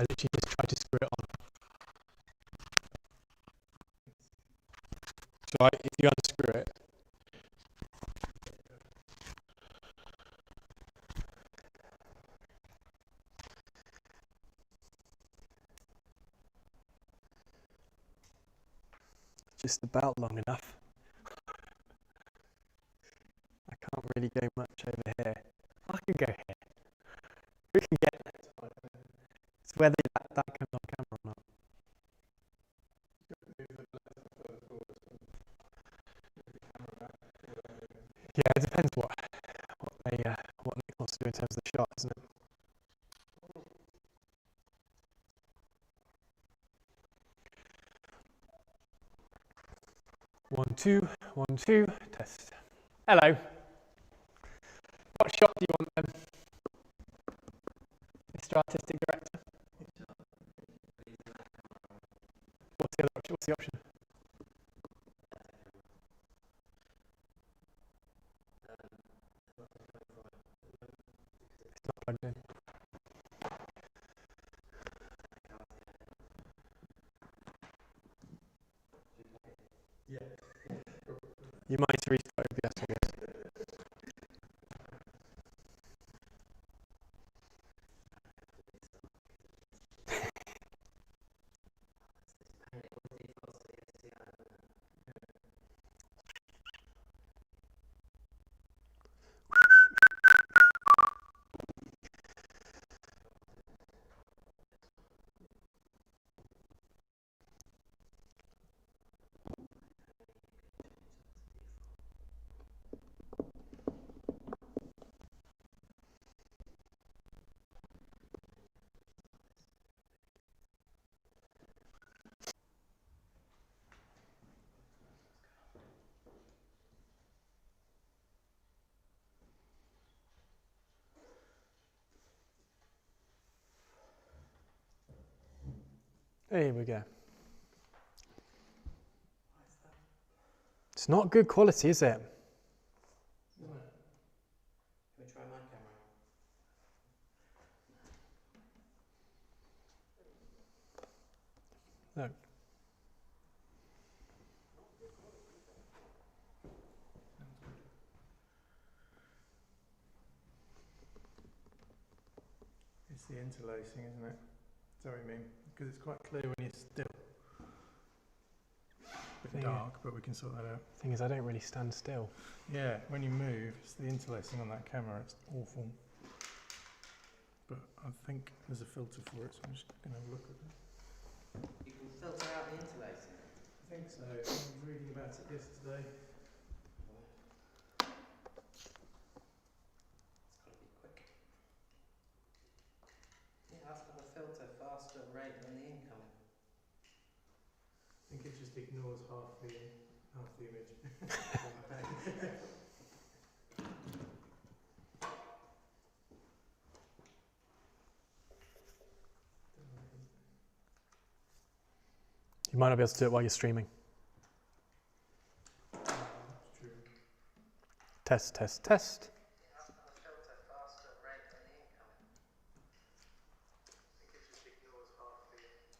I literally just tried to screw it on. So if you unscrew it, just about long enough. I can't really go much over here. I can go here. We can get there. It's whether that comes on camera or not. Yeah, it depends what Nick wants to do in terms of the shot, isn't it? One, two, test. Hello. What shot do you want then, Mr. Artistic Director? What's the other option? What's the option? It's not plugged in. Yeah. You might need to restart OBS, I guess. Here we go. It's not good quality, is it? Can we try my camera? No. It's the interlacing, isn't it? That's what I mean. Because it's quite clear when you're still. A bit dark, but we can sort that out. Thing is, I don't really stand still. Yeah, when you move, it's the interlacing on that camera. It's awful. But I think there's a filter for it, so I'm just going to have a look at it. You can filter out the interlacing. I think so. I was reading about it yesterday. It's got to be quick. Yeah, that's got a filter faster rate than the incoming. I think it just ignores half the image. You might not be able to do it while you're streaming. That's true. Test, test, test. That's got a filter faster rate than the incoming. I think it just ignores half the image.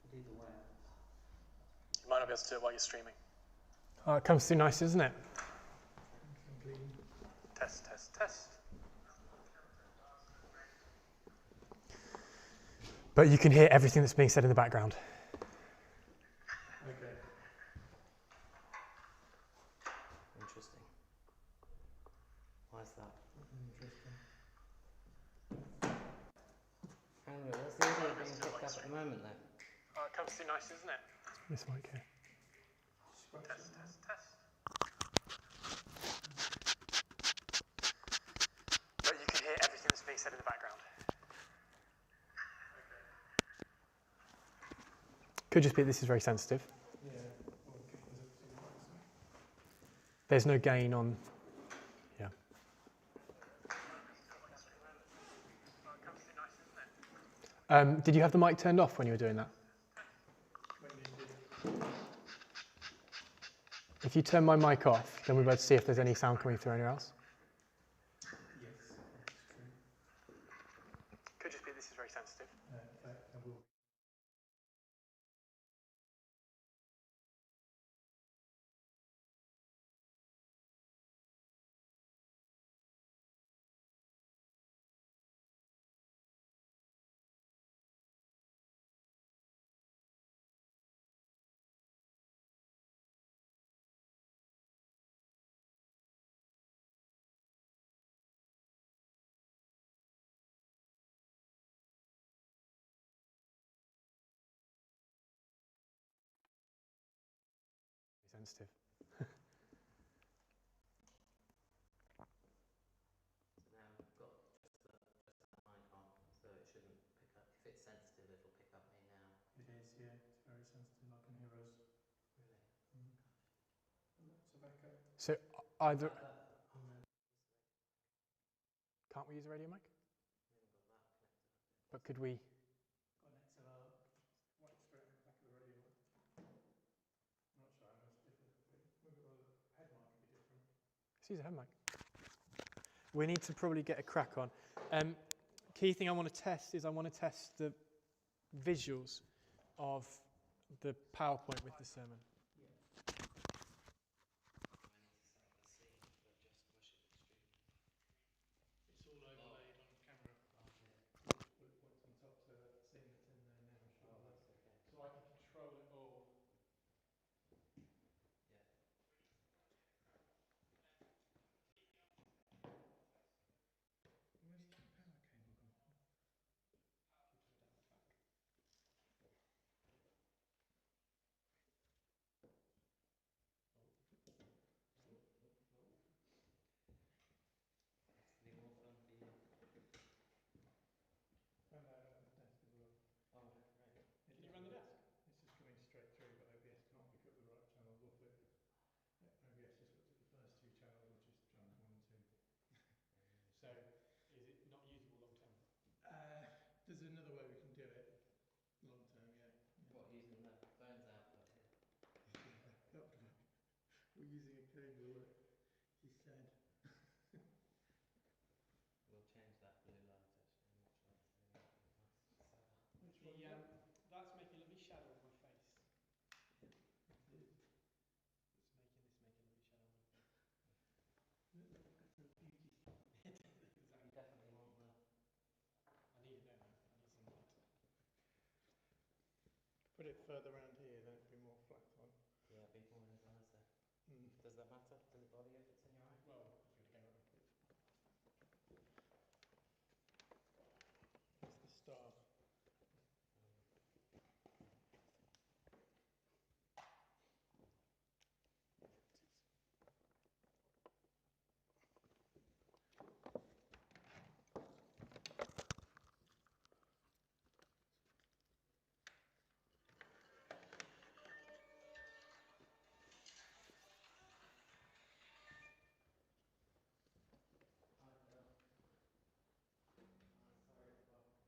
But either way. You might not be able to do it while you're streaming. Oh, it comes through nice, isn't it? Test, test, test. But you can hear everything that's being said in the background. Okay. Interesting. Why is that? Interesting. Hang on, what's the audio being picked up at the moment then? Oh, it comes through nice, isn't it? This mic here. Test, test, test. But you can hear everything that's being said in the background. Could just be this is very sensitive. Yeah. There's no gain on. Yeah. Did you have the mic turned off when you were doing that? if you turn my mic off, then we'll be able to see if there's any sound coming through anywhere else. Yes, that's true. Could just be this is very sensitive. I will. Sensitive. So now we've got just that mic on, so it shouldn't pick up. If it's sensitive, it'll pick up me now. It is, yeah. It's very sensitive. I can hear us. Really? Lots of echo. So either On the can't we use a radio mic? we haven't got that connected up here. But could we? Got an XLR right straight on the back of the radio mic. I'm not sure how much different it could be. Maybe the head mic could be different. Let's use a head mic. We need to probably get a crack on. Key thing I want to test is I want to test the visuals of the PowerPoint with the sermon. It's all overlaid on camera. Bullet points on top to that scene that's in there now. Oh, that's okay. So I can control it all. Yeah. Where's the power cable gone? That's gonna be more fun for you. Found out about the desk as well. Oh, right. Can you run the desk? It's just coming straight through, but OBS can't pick up the right channels off it. OBS just looked at the first two channels, which is channels 1 and 2. So, Is it not usable long term? there's another way we can do it. Long term, yeah. What, using the phone's output here? That would work. We're using a cable that he said. We'll change that blue light actually. I'm not sure that's doing anything nice. Setup. Which one is that? That's making a lovely shadow on my face. It is. It's making this make a lovely shadow on my face. Beauty. You definitely want the. I need it now. I need some light. Put it further around here, then it'd be more flat on. Yeah, be more in his eyes there. Does that matter? Does it bother you if it's in your eye? Well, I was going to go. It's the star. Hi, Phil. Sorry to bother. Really sorry to bother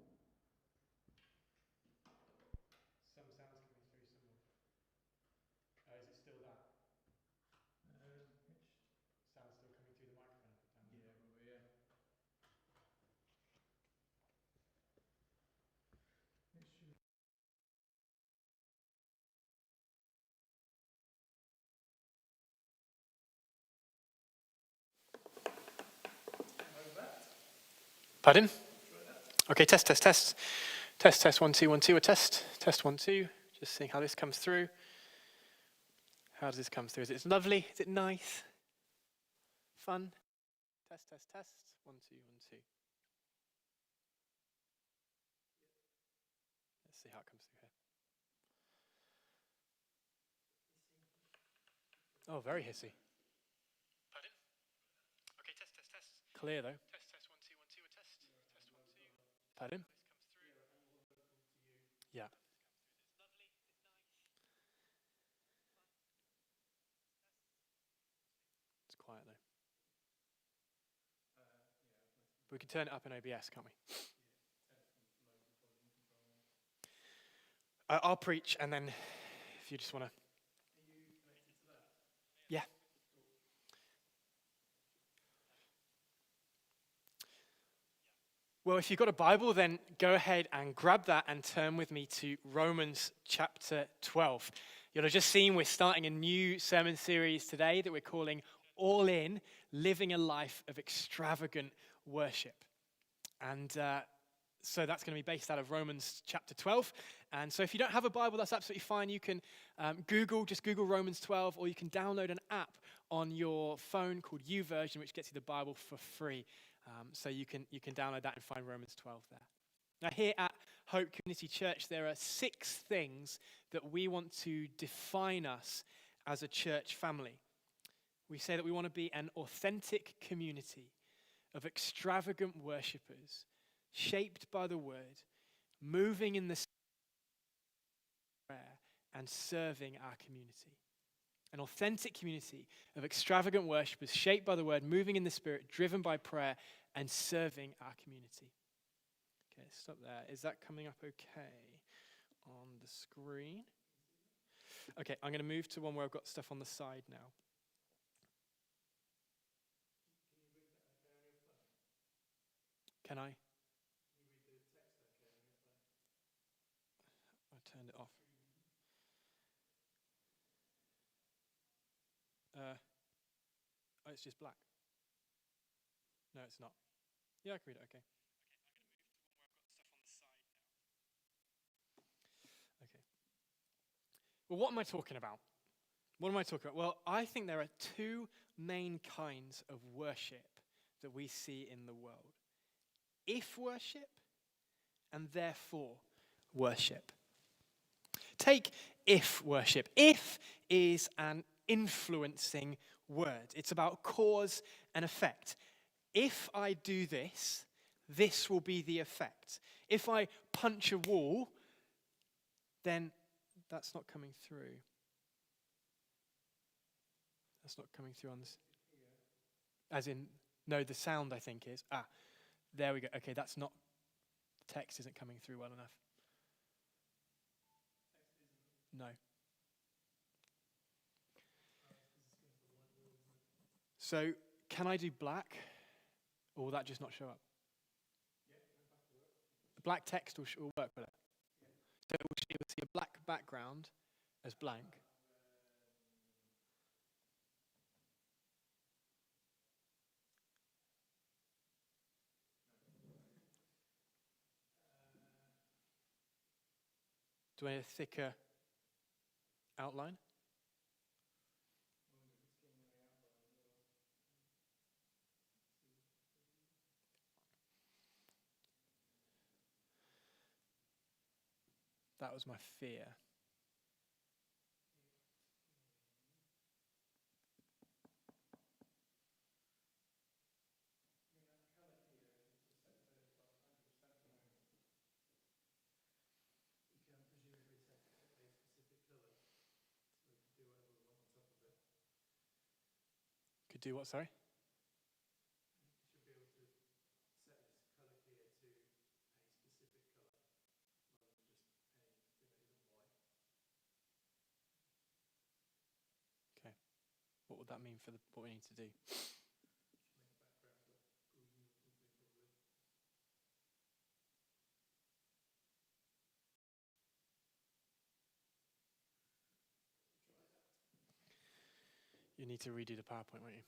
you. Some sounds coming through somewhere. Is it still that? Which? Sound still coming through the microphone I put down there? Yeah, probably, yeah. It should. Pardon? Okay, test, test, test. Test, test, 1, 2, 1, 2, a test. Test, 1, 2. Just seeing how this comes through. How does this come through? Is it lovely? Is it nice? Fun? Test, test, test. 1, 2, 1, 2. Let's see how it comes through here. Oh, very hissy. Pardon? Okay, test, test, test. Clear though. Test, test, 1, 2, 1, 2, a test. Test, 1, 2. Pardon? Yeah. It's But we can turn it up in OBS, can't we? I'll preach, and then if you just want to. Yeah. Well, if you've got a Bible, then go ahead and grab that and turn with me to Romans chapter 12. You'll have just seen we're starting a new sermon series today that we're calling All In, Living a Life of Extravagant Worship. And so that's going to be based out of Romans chapter 12. And so if you don't have a Bible, that's absolutely fine. You can just Google Romans 12, or you can download an app on your phone called YouVersion, which gets you the Bible for free. So you can download that and find Romans 12 there. Now here at Hope Community Church, there are 6 things that we want to define us as a church family. We say that we want to be an authentic community of extravagant worshippers, shaped by the word, moving in the prayer, and serving our community. An authentic community of extravagant worshippers, shaped by the word, moving in the Spirit, driven by prayer, and serving our community. Okay, stop there. Is that coming up okay on the screen? Okay, I'm going to move to one where I've got stuff on the side now. Can I? I turned it off. Oh, it's just black. No, it's not. Yeah, I can read it, okay. Okay. Well, what am I talking about? What am I talking about? Well, I think there are 2 main kinds of worship that we see in the world. If worship, and therefore worship. Take if worship. If is an influencing word. It's about cause and effect. If I do this, this will be the effect. If I punch a wall, then that's not coming through. That's not coming through on this. As in, no, the sound I think is. There we go. Okay, that's not, the text isn't coming through well enough. No. So, can I do black? Or will that just not show up? The black text will work with it. So it will see a black background as blank. Do I need a thicker outline? That was my fear. Could do what, sorry? Okay. What would that mean for what we need to do? You need to redo the PowerPoint, won't you?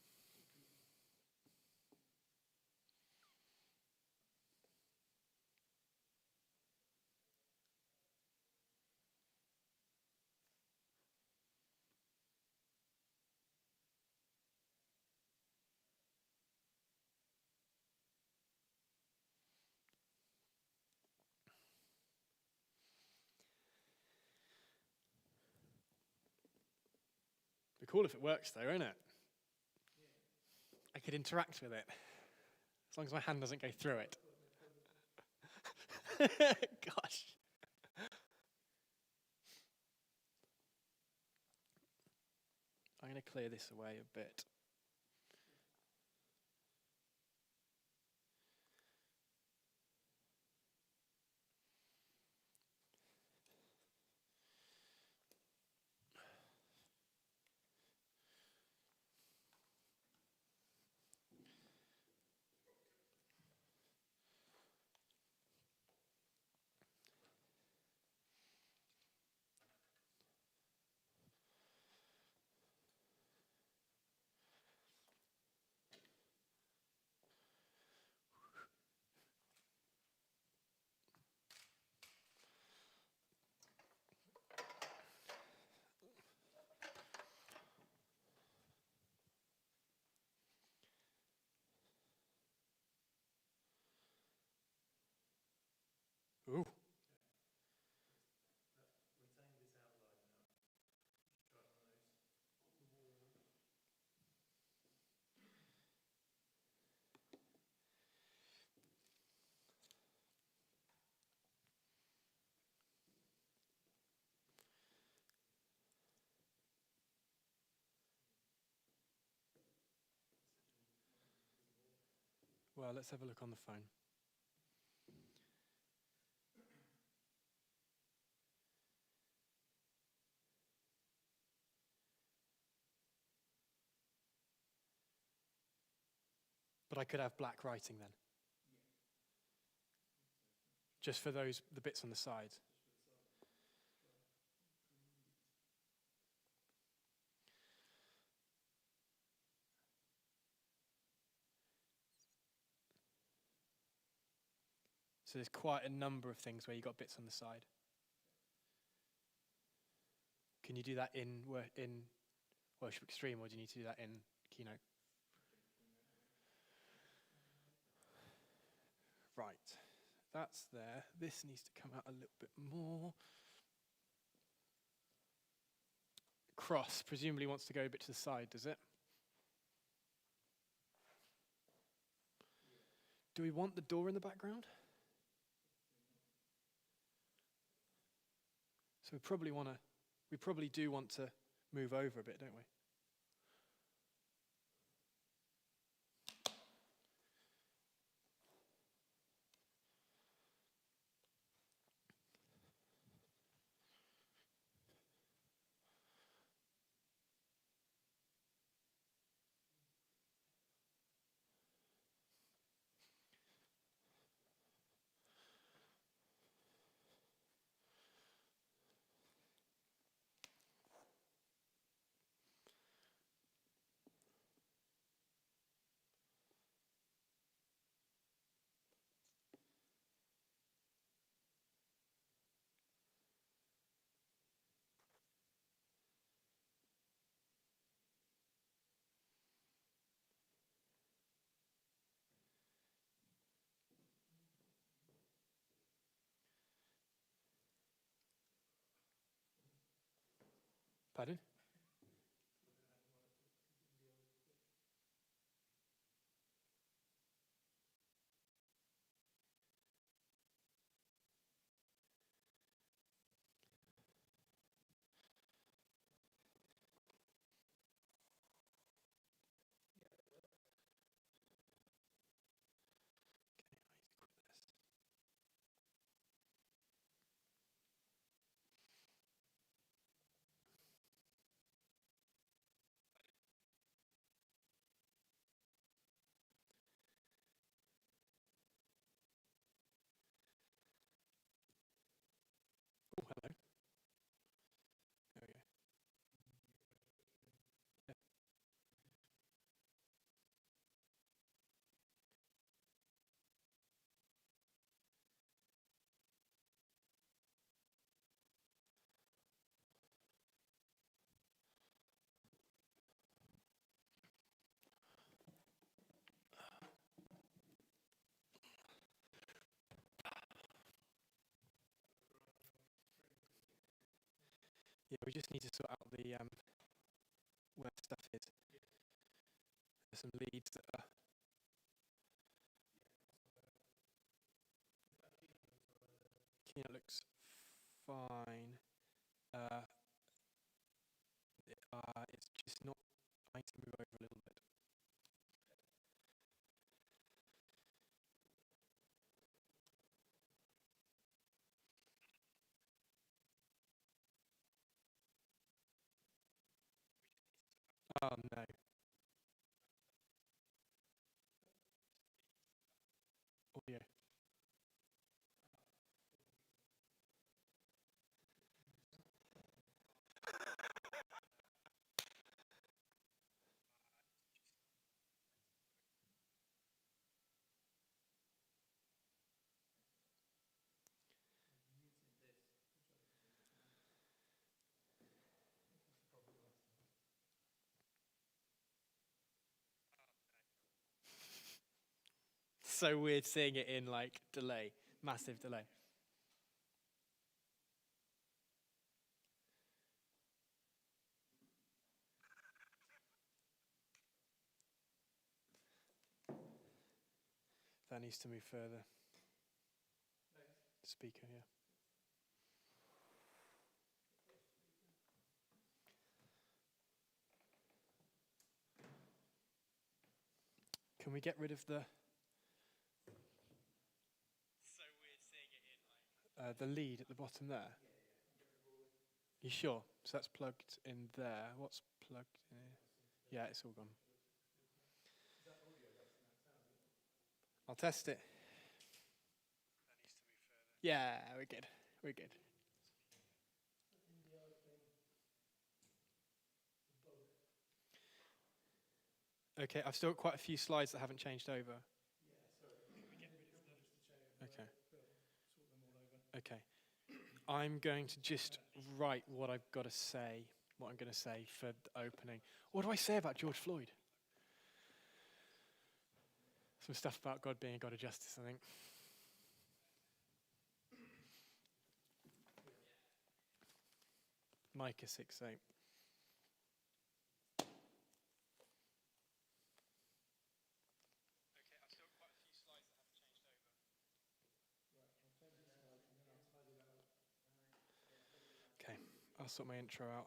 Be cool if it works though, isn't it? I could interact with it. As long as my hand doesn't go through it. Gosh. I'm going to clear this away a bit. Well, let's have a look on the phone. But I could have black writing then. Just for the bits on the side. So there's quite a number of things where you got bits on the side. Can you do that in Worship Extreme, or do you need to do that in Keynote? Right, that's there. This needs to come out a little bit more. Cross presumably wants to go a bit to the side, does it? Do we want the door in the background? So we probably do want to move over a bit, don't we? Pardon? Oh, hello. There we go. Yeah. Yeah, we just need to sort out the where stuff is. There's some leads that are. Keynote looks fine. It's just not. I need to move over a little bit. Oh no. Audio. So weird seeing it in like delay, massive delay. That needs to move further. Speaker, yeah. Can we get rid of the the lead at the bottom there? You sure? So that's plugged in there. What's plugged in here? Yeah, it's all gone. I'll test it. Yeah, we're good. We're good. Okay, I've still got quite a few slides that haven't changed over. Okay. Okay. I'm going to just write what I've got to say, what I'm going to say for the opening. What do I say about George Floyd? Some stuff about God being a God of justice, I think. Micah 6:8. Okay, I'll sort my intro out.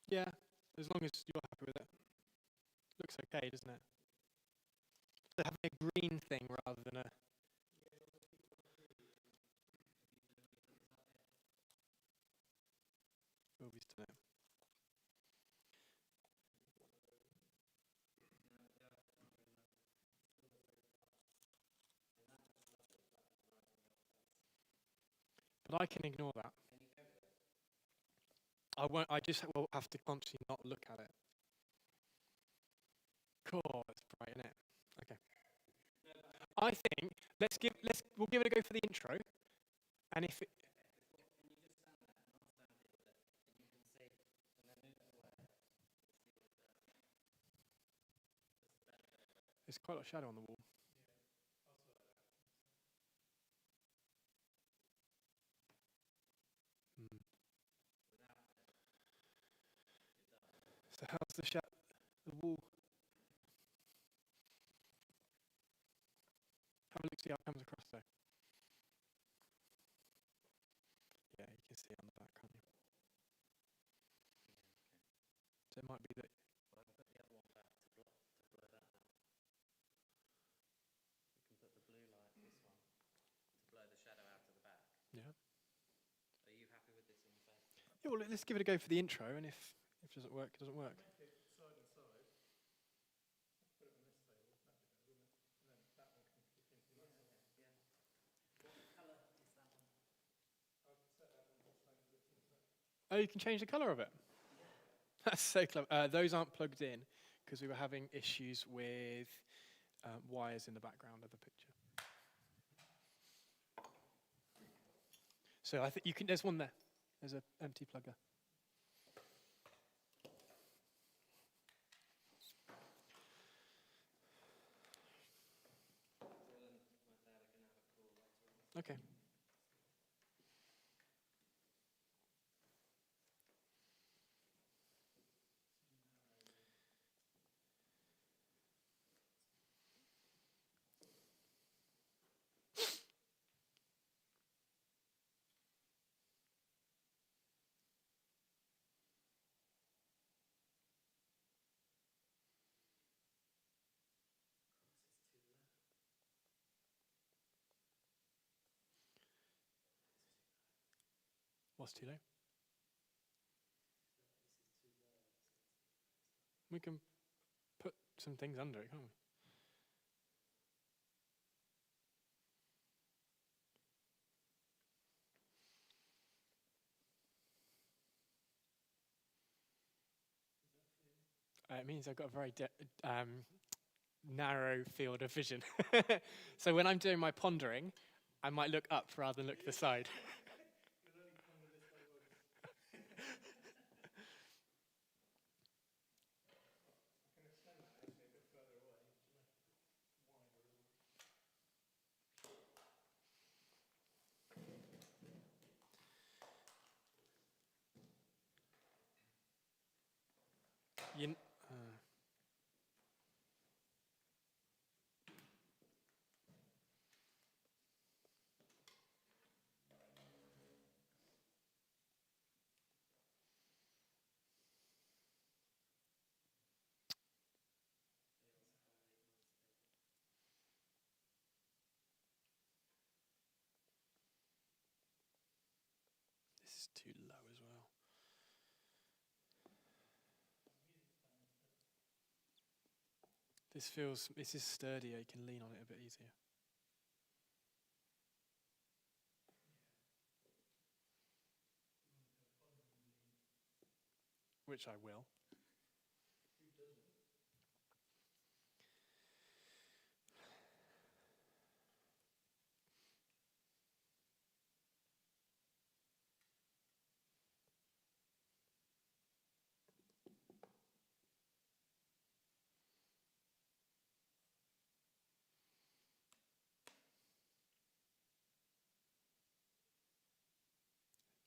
Yeah, as long as you're happy with it. Looks okay, doesn't it? So having a green thing rather than a... Movies to it. But I can ignore that. I won't. I just will have to consciously not look at it. Cool, it's bright, isn't it? Okay. I think we'll give it a go for the intro, and if it, there's quite a lot of shadow on the wall. Hmm. So how's the wall? Have a look, see how it comes across though. Yeah, you can see it on the back, can't you? So it might be that. Well, I can put the other one back to blur that out. We can put the blue light, this one, to blur the shadow out to the back. Yeah. Are you happy with this in your face? Yeah. Well, let's give it a go for the intro, and if it doesn't work, it doesn't work. Make it side and side. Put it on this table. That'd be better, wouldn't it? And then that one can kick into that side. Yeah. What colour is that one? I could set that one the same as this one. Oh, you can change the colour of it. That's so clever. Those aren't plugged in because we were having issues with wires in the background of the picture. So I think you can. There's one there. There's an empty plugger. Okay. What's too low? We can put some things under it, can't we? It means I've got a very narrow field of vision. So when I'm doing my pondering, I might look up rather than look to the side. You, this is too low as well. This is sturdier, you can lean on it a bit easier. Which I will.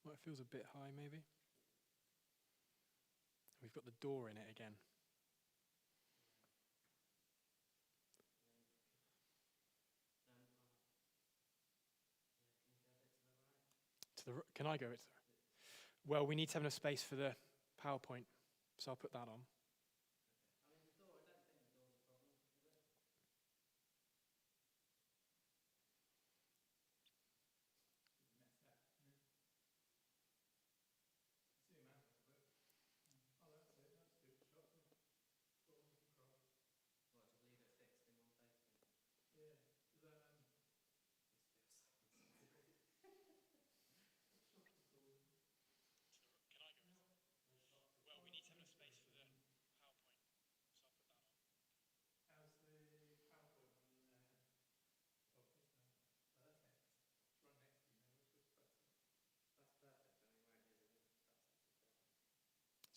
Well, it feels a bit high, maybe. We've got the door in it again. Can I go it? Well, we need to have enough space for the PowerPoint, so I'll put that on. I mean, the door, I don't think the door's a problem, is it? Zoom out a little bit. Oh, that's it. That's good. Shot them. Forward across. Well, just leave it fixed in one place. Yeah. Is that Can I go? Well, we need to have enough space for the PowerPoint, so I'll put that on. how's the PowerPoint on Office now? Perfect. It's right next to you now. Which looks better? That's perfect. I mean, where it is, it is. That's absolutely perfect.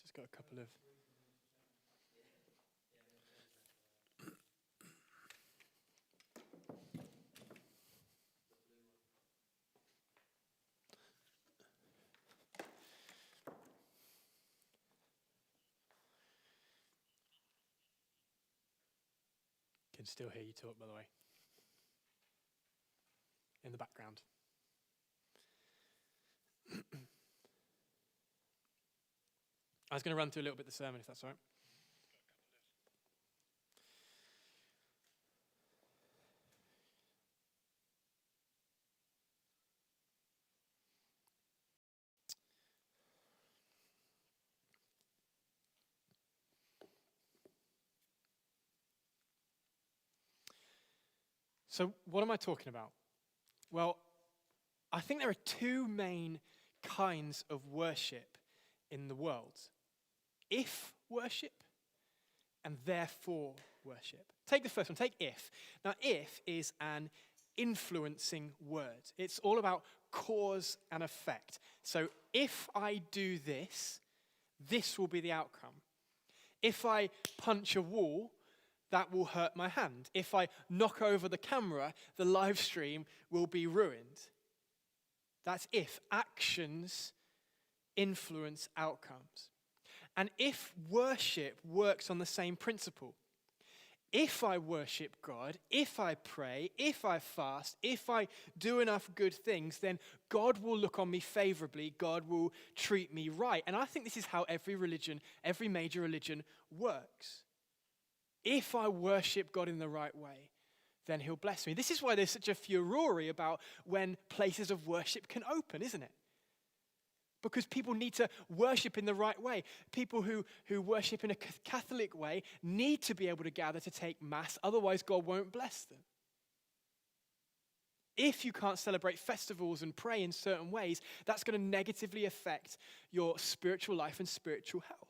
Just got a couple of. Yeah. Yeah, I'm going to change that. The blue one. Can still hear you talk, by the way. In the background. I was going to run through a little bit of the sermon, if that's all right. So, what am I talking about? Well, I think there are two main kinds of worship in the world. If worship and therefore worship. Take the first one, take if. Now, if is an influencing word. It's all about cause and effect. So, if I do this, this will be the outcome. If I punch a wall, that will hurt my hand. If I knock over the camera, the live stream will be ruined. That's if. Actions influence outcomes. And if worship works on the same principle, if I worship God, if I pray, if I fast, if I do enough good things, then God will look on me favorably. God will treat me right. And I think this is how every religion, every major religion works. If I worship God in the right way, then he'll bless me. This is why there's such a furore about when places of worship can open, isn't it? Because people need to worship in the right way. People who worship in a Catholic way need to be able to gather to take Mass, otherwise God won't bless them. If you can't celebrate festivals and pray in certain ways, that's going to negatively affect your spiritual life and spiritual health.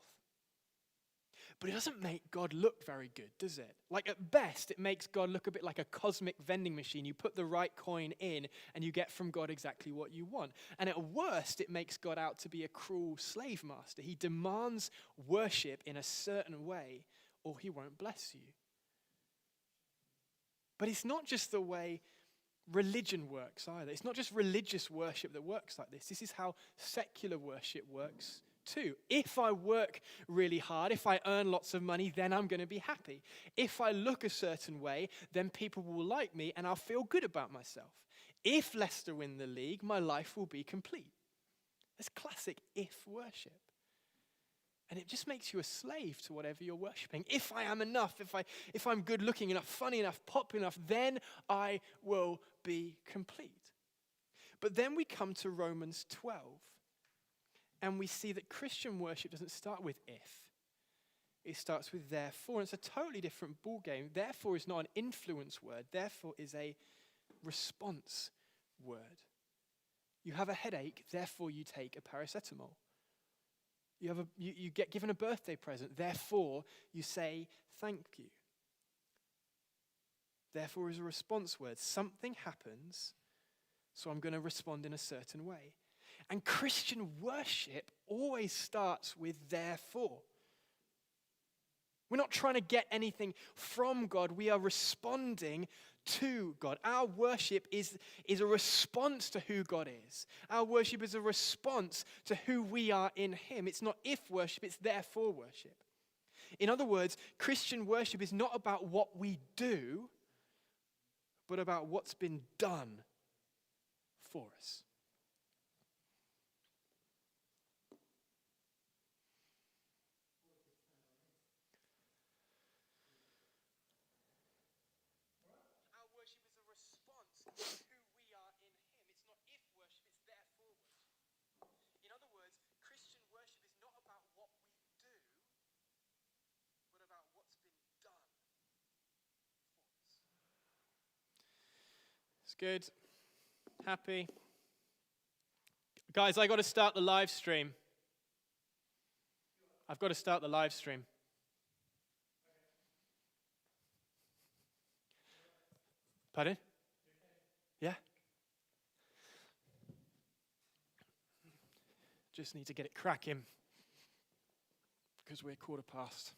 But it doesn't make God look very good, does it? Like at best, it makes God look a bit like a cosmic vending machine. You put the right coin in and you get from God exactly what you want. And at worst, it makes God out to be a cruel slave master. He demands worship in a certain way or he won't bless you. But it's not just the way religion works either. It's not just religious worship that works like this. This is how secular worship works too. If I work really hard, if I earn lots of money, then I'm going to be happy. If I look a certain way, then people will like me and I'll feel good about myself. If Leicester win the league, my life will be complete. It's classic if worship. And it just makes you a slave to whatever you're worshipping. If I am enough, if I'm good looking enough, funny enough, popular enough, then I will be complete. But then we come to Romans 12, and we see that Christian worship doesn't start with if. It starts with therefore. And it's a totally different ballgame. Therefore is not an influence word. Therefore is a response word. You have a headache, therefore you take a paracetamol. You get given a birthday present, therefore you say thank you. Therefore is a response word. Something happens, so I'm going to respond in a certain way. And Christian worship always starts with therefore. We're not trying to get anything from God. We are responding to God. Our worship is a response to who God is. Our worship is a response to who we are in Him. It's not if worship, it's therefore worship. In other words, Christian worship is not about what we do, but about what's been done for us. It's good. Happy. Guys, I got to start the live stream. I've got to start the live stream. Pardon? Yeah? Just need to get it cracking because we're 1:15.